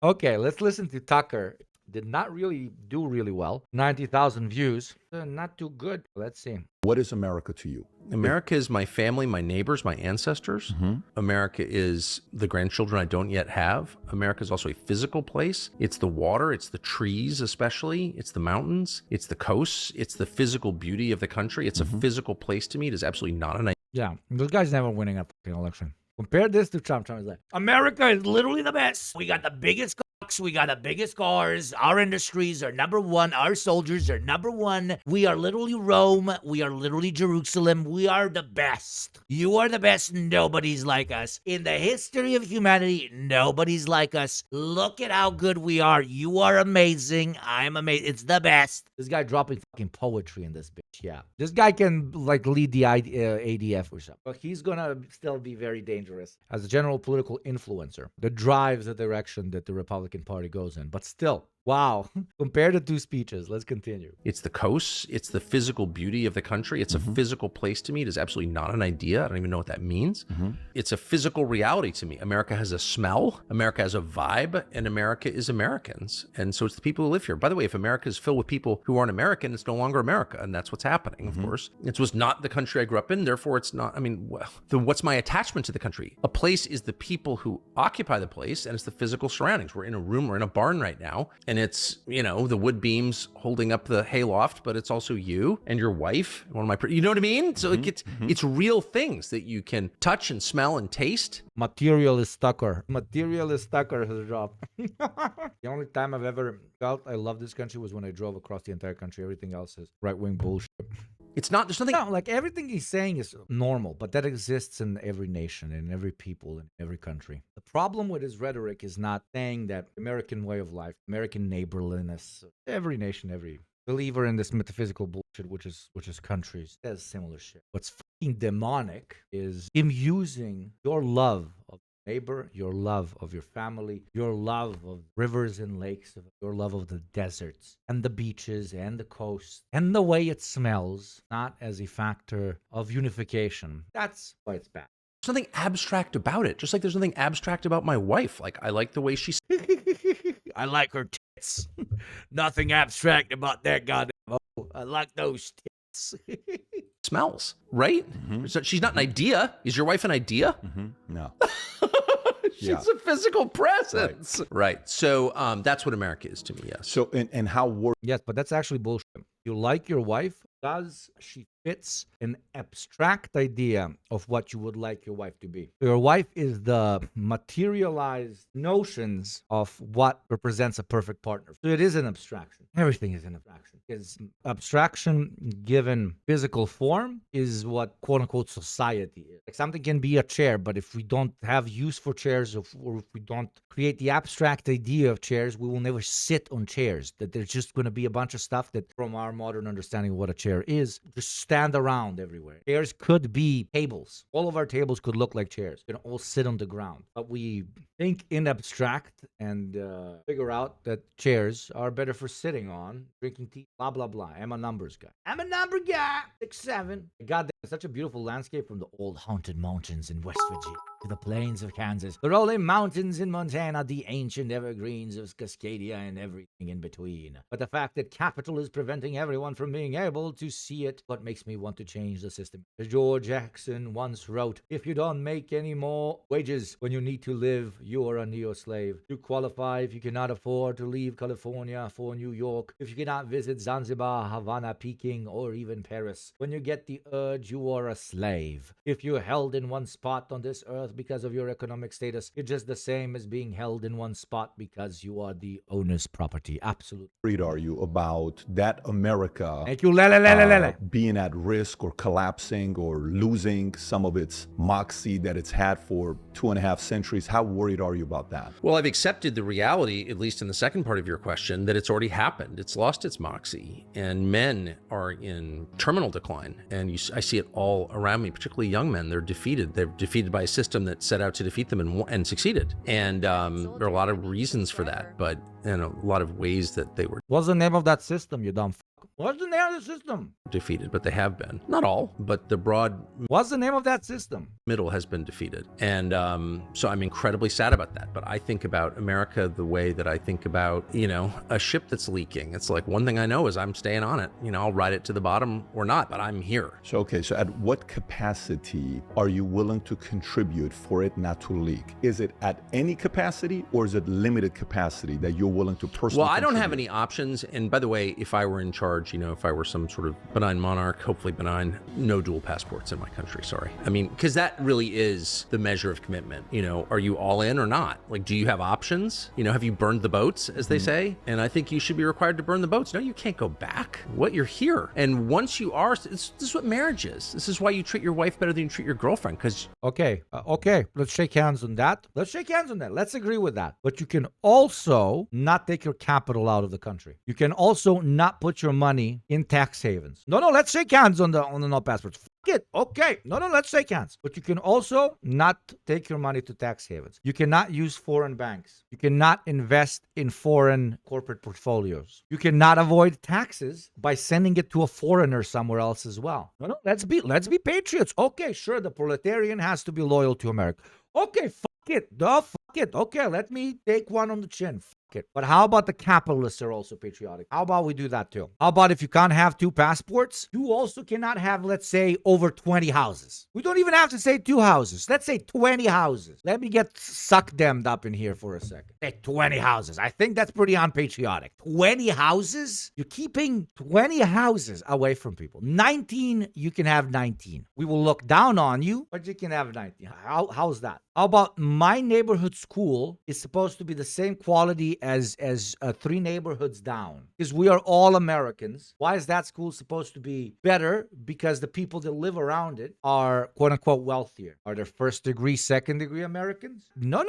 Okay, let's listen to Tucker. Did not really do really well. 90,000 views. Not too good. Let's see. What is America to you? America is my family, my neighbors, my ancestors. America is the grandchildren I don't yet have. America is also a physical place. It's the water, it's the trees especially, it's the mountains, it's the coasts, it's the physical beauty of the country. It's a physical place to me. It is absolutely not an idea. Yeah, this guy's never winning a fucking election. Compare this to Trump. Trump is like, America is literally the best. We got the biggest cocks. We got the biggest cars. Our industries are number one. Our soldiers are number one. We are literally Rome. We are literally Jerusalem. We are the best. You are the best. Nobody's like us. In the history of humanity, nobody's like us. Look at how good we are. You are amazing. I'm amazing. It's the best. This guy dropping fucking poetry in this bitch. Yeah. This guy can like lead the ADF or something. But he's going to still be very dangerous as a general political influencer that drives the direction that the Republican Party goes in. But still, wow. Compare the two speeches. Let's continue. It's the coasts. It's the physical beauty of the country. It's a physical place to me. It is absolutely not an idea. I don't even know what that means. It's a physical reality to me. America has a smell. America has a vibe. And America is Americans. And so it's the people who live here. By the way, if America is filled with people who aren't American, it's no longer America. And that's what's happening, of course. It was not the country I grew up in. Therefore, it's not, I mean, what's my attachment to the country? A place is the people who occupy the place, and it's the physical surroundings. We're in a room, we're in a barn right now. And it's, you know, the wood beams holding up the hayloft, but it's also you and your wife. One of my, you know what I mean? So it's real things that you can touch and smell and taste. Materialist Tucker. Materialist Tucker has dropped. The only time I've ever felt I love this country was when I drove across the entire country. Everything else is right-wing bullshit. It's not, there's nothing. No, like everything he's saying is normal, but that exists in every nation, in every people, in every country. The problem with his rhetoric is not saying that American way of life, American neighborliness, every nation, every believer in this metaphysical bullshit, which is countries, says similar shit. What's fucking demonic is him using your love of neighbor, your love of your family, your love of rivers and lakes, your love of the deserts and the beaches and the coast and the way it smells, not as a factor of unification. That's why it's bad. There's nothing abstract about it. Just like there's nothing abstract about my wife. Like, I like the way she I like her tits. Nothing abstract about that goddamn hoe. I like those tits. smells, right? So she's not an idea. Is your wife an idea? No. She's a physical presence. Right. So that's what America is to me, yes. So, and how worried? Yes, but that's actually bullshit. You like your wife because she fits an abstract idea of what you would like your wife to be. Your wife is the materialized notions of what represents a perfect partner. So it is an abstraction. Everything is an abstraction. Because abstraction given physical form is what quote unquote society is. Like something can be a chair, but if we don't have use for chairs or if we don't create the abstract idea of chairs, we will never sit on chairs. That there's just going to be a bunch of stuff that from our modern understanding of what a chair is, just stand around everywhere. Chairs could be tables. All of our tables could look like chairs. You can all sit on the ground. But we think in abstract and figure out that chairs are better for sitting on, drinking tea, blah, blah, blah. I'm a numbers guy. I'm a number guy. 6'7". God, that's such a beautiful landscape from the old haunted mountains in West Virginia to the plains of Kansas, the rolling mountains in Montana, the ancient evergreens of Cascadia, and everything in between. But the fact that capital is preventing everyone from being able to see it, what makes me want to change the system. As George Jackson once wrote, if you don't make any more wages when you need to live, you are a neo-slave. You qualify if you cannot afford to leave California for New York, if you cannot visit Zanzibar, Havana, Peking, or even Paris. When you get the urge, you are a slave. If you're held in one spot on this earth because of your economic status, you're just the same as being held in one spot because you are the owner's property. Absolutely. Worried are you about that America Thank you, Lele. being at risk or collapsing or losing some of its moxie that it's had for 2.5 centuries? How worried are you about that? Well, I've accepted the reality, at least in the second part of your question, that it's already happened. It's lost its moxie, and men are in terminal decline. And I see it all around me, particularly young men. They're defeated. They're defeated by a system that set out to defeat them and succeeded. And there are a lot of reasons for that, but a lot of ways that they were What's the name of that system, you dumb fuck? What's the name of the system? defeated, but they have been. Not all, but the broad What's the name of that system? middle has been defeated. And so I'm incredibly sad about that. But I think about America the way that I think about, a ship that's leaking. It's like, one thing I know is I'm staying on it. I'll ride it to the bottom or not, but I'm here. So at what capacity are you willing to contribute for it not to leak? Is it at any capacity, or is it limited capacity that you're willing to personally Well, I don't contribute? have any options. And by the way, if I were in charge, if I were some sort of benign monarch, hopefully benign, no dual passports in my country. Sorry. I mean, because that really is the measure of commitment. Are you all in or not? Like, do you have options? Have you burned the boats, as they say? And I think you should be required to burn the boats. No, you can't go back. What? You're here. And once you are, this is what marriage is. This is why you treat your wife better than you treat your girlfriend. Because Okay, let's shake hands on that. Let's agree with that. But you can also not take your capital out of the country. You can also not put your money in tax havens. No, let's shake hands on the no passports. Fuck it. Okay. No, let's shake hands. But you can also not take your money to tax havens. You cannot use foreign banks. You cannot invest in foreign corporate portfolios. You cannot avoid taxes by sending it to a foreigner somewhere else as well. No, let's be patriots. Okay, sure, the proletarian has to be loyal to America. Okay, fuck it. Fuck it. Okay, let me take one on the chin. Fuck it. But how about the capitalists are also patriotic? How about we do that too? How about if you can't have 2 passports, you also cannot have, let's say, over 20 houses. We don't even have to say 2 houses. Let's say 20 houses. Let me get suck-demmed up in here for a second. Say 20 houses. I think that's pretty unpatriotic. 20 houses? You're keeping 20 houses away from people. 19, you can have 19. We will look down on you, but you can have 19. How's that? How about my neighborhood school is supposed to be the same quality as 3 neighborhoods down? Because we are all Americans. Why is that school supposed to be better? Because the people that live around it are quote unquote wealthier. Are they first degree, second degree Americans? No.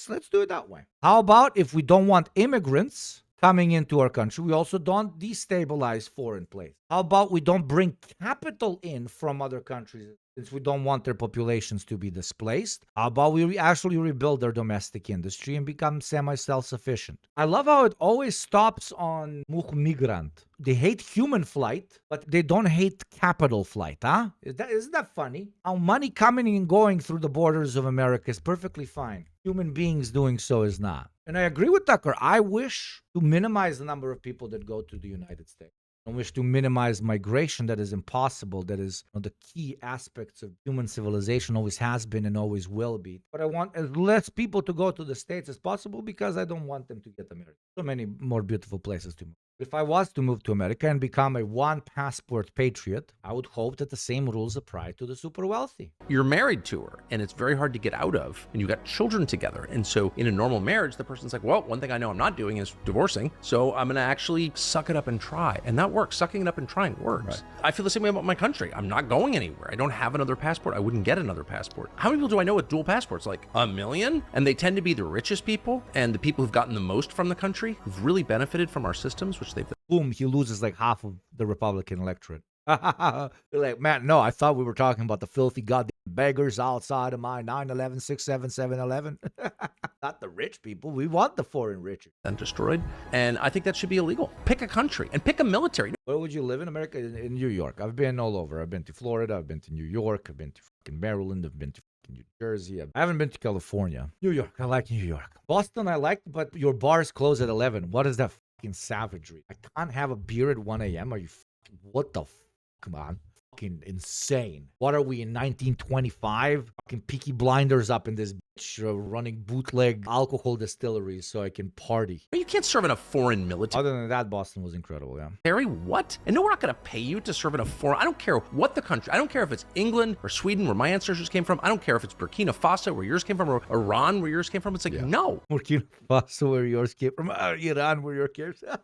Let's do it that way. How about if we don't want immigrants coming into our country, we also don't destabilize foreign places? How about we don't bring capital in from other countries since we don't want their populations to be displaced? How about we actually rebuild their domestic industry and become semi-self-sufficient? I love how it always stops on migrant. They hate human flight, but they don't hate capital flight, huh? Isn't that funny? How money coming and going through the borders of America is perfectly fine. Human beings doing so is not. And I agree with Tucker. I wish to minimize the number of people that go to the United States. I wish to minimize migration. That is impossible. That is one of the key aspects of human civilization, always has been and always will be. But I want as less people to go to the States as possible because I don't want them to get America. So many more beautiful places to move. If I was to move to America and become a 1 passport patriot, I would hope that the same rules apply to the super wealthy. you're married to her and it's very hard to get out of, and you got children together. And so in a normal marriage, the person's like, well, one thing I know I'm not doing is divorcing. So I'm going to actually suck it up and try. And that works. Sucking it up and trying works. Right. I feel the same way about my country. I'm not going anywhere. I don't have another passport. I wouldn't get another passport. How many people do I know with dual passports? Like 1 million? And they tend to be the richest people and the people who've gotten the most from the country, who've really benefited from our systems, which they've Boom, he loses like half of the Republican electorate. They're like, man, no, I thought we were talking about the filthy goddamn beggars outside of my 911, 677 11. Not the rich people. We want the foreign rich. been destroyed. And I think that should be illegal. Pick a country and pick a military. Where would you live in America? In New York. I've been all over. I've been to Florida. I've been to New York. I've been to fucking Maryland. I've been to fucking New Jersey. I haven't been to California. New York. I like New York. Boston, I liked, but your bars close at 11. What is that fucking savagery? I can't have a beer at 1 a.m. Are you fucking, what the fuck, man? Fucking insane. What are we in 1925? Fucking Peaky Blinders up in this bitch running bootleg alcohol distilleries so I can party. You can't serve in a foreign military. Other than that, Boston was incredible, yeah. What? And no, we're not going to pay you to serve in a foreign. I don't care what the country. I don't care if it's England or Sweden, where my ancestors came from. I don't care if it's Burkina Faso, where yours came from, or Iran, where yours came from. It's like, no. Burkina Faso, where yours came from. Iran, where yours came from.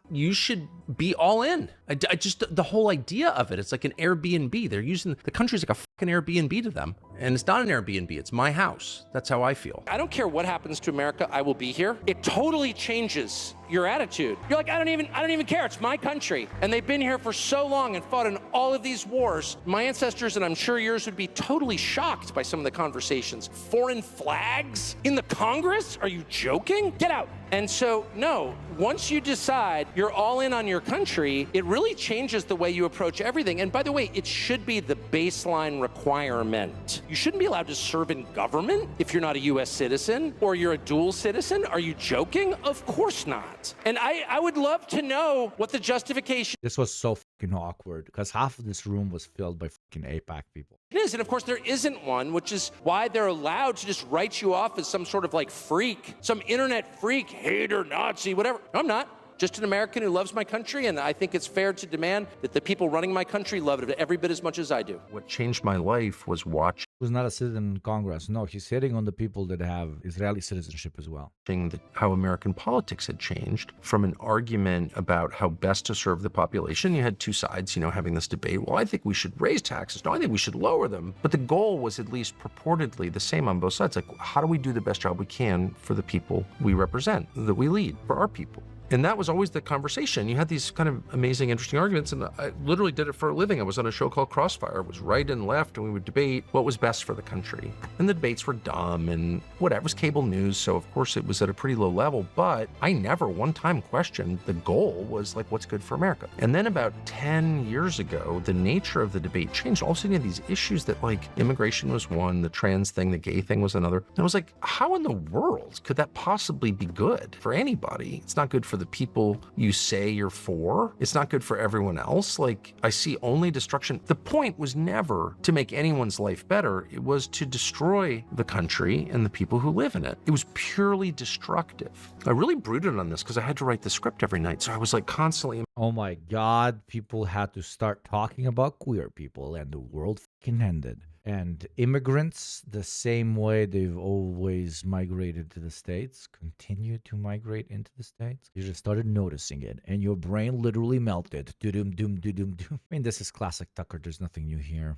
You should be all in. I just, the whole idea of it, it's like an Airbnb. They're using, the country's like a fucking Airbnb to them. And it's not an Airbnb, it's my house. That's how I feel. I don't care what happens to America, I will be here. It totally changes your attitude. You're like, I don't even care. It's my country. And they've been here for so long and fought in all of these wars. My ancestors, and I'm sure yours, would be totally shocked by some of the conversations. Foreign flags in the Congress? Are you joking? Get out. And so, no, once you decide you're all in on your country, it really changes the way you approach everything. And by the way, it should be the baseline requirement. You shouldn't be allowed to serve in government if you're not a U.S. citizen or you're a dual citizen. Are you joking? Of course not. And I would love to know what the justification This was so fucking awkward because half of this room was filled by fucking APAC people. is. And of course, there isn't one, which is why they're allowed to just write you off as some sort of like freak, some internet freak, hater, Nazi, whatever. No, I'm not. Just an American who loves my country, and I think it's fair to demand that the people running my country love it every bit as much as I do. What changed my life was watching Who's not a citizen in Congress. No, he's hitting on the people that have Israeli citizenship as well. how American politics had changed from an argument about how best to serve the population. You had two sides, having this debate. Well, I think we should raise taxes. No, I think we should lower them. But the goal was at least purportedly the same on both sides. Like, how do we do the best job we can for the people we represent, that we lead, for our people? And that was always the conversation. You had these kind of amazing, interesting arguments, and I literally did it for a living. I was on a show called Crossfire. It was right and left, and we would debate what was best for the country. And the debates were dumb and whatever. It was cable news, so of course it was at a pretty low level, but I never one time questioned the goal was like, what's good for America? And then about 10 years ago, the nature of the debate changed. All of a sudden you had these issues that like immigration was one, the trans thing, the gay thing was another. And I was like, how in the world could that possibly be good for anybody? It's not good for the people you say you're for. It's not good for everyone else. Like, I see only destruction. The point was never to make anyone's life better. It was to destroy the country and the people who live in it. It was purely destructive. I really brooded on this because I had to write the script every night. So I was like constantly. Oh my God, people had to start talking about queer people and the world fucking ended. And immigrants, the same way they've always migrated to the States, continue to migrate into the States. You just started noticing it, and your brain literally melted. Do-doom, doom, do-doom, doom. I mean, this is classic Tucker. There's nothing new here.